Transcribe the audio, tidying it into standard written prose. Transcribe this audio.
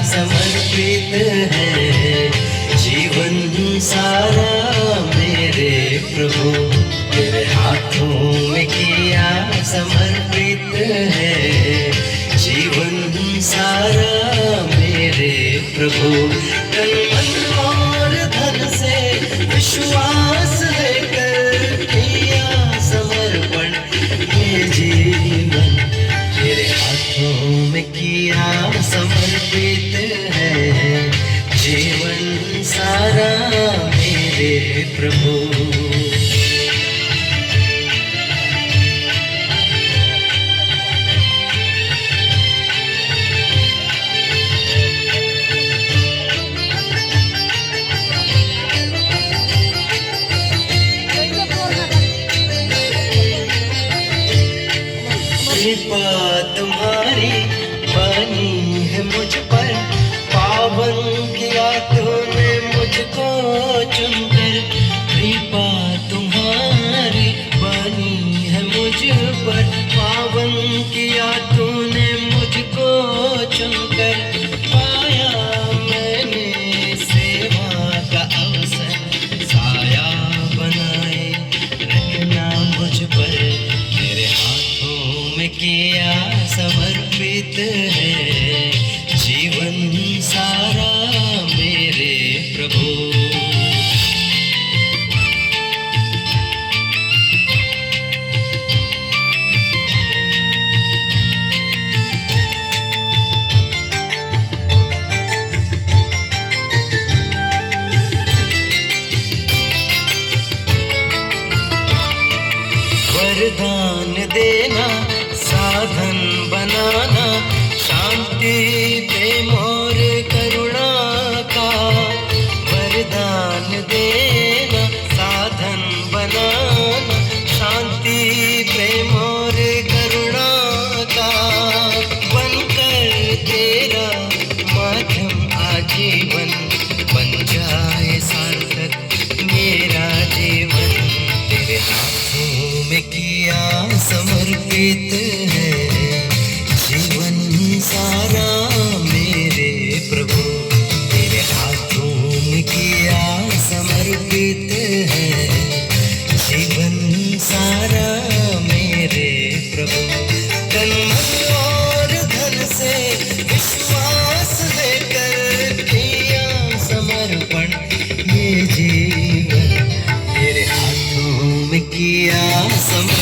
समर्पित है जीवन सारा मेरे प्रभु, तेरे हाथों में किया समर्पित है जीवन सारा मेरे प्रभु। तन मन और धन से विश्वास लेकर किया समर्पण ये जीवन, तेरे हाथों में किया समर्पित है जीवन सारा मेरे प्रभु। कृपा तुम्हारी बनी है मुझ पर, पावन किया तूने मुझको चुनकर। कृपा तुम्हारी बनी है मुझ पर, पावन किया तूने मुझको चुनकर। पाया मैंने सेवा का अवसर, साया बनाए रखना मुझ पर, तेरे हाथों में किया समर्पित है जीवन सारा मेरे प्रभु। वरदान देना, साधन बनाना, शांति प्रेम और करुणा का। वरदान देना, साधन बनाना, शांति प्रेम और करुणा का। बनकर तेरा माध्यम आजीवन, बन जाए सार्थक मेरा जीवन, तेरे हाथों में किया समर्पित है जीवन सारा मेरे प्रभु, तेरे हाथों में किया समर्पित है जीवन सारा मेरे प्रभु। तन मन और धन से विश्वास लेकर किया समर्पण ये जीवन, तेरे हाथों में किया समर्पण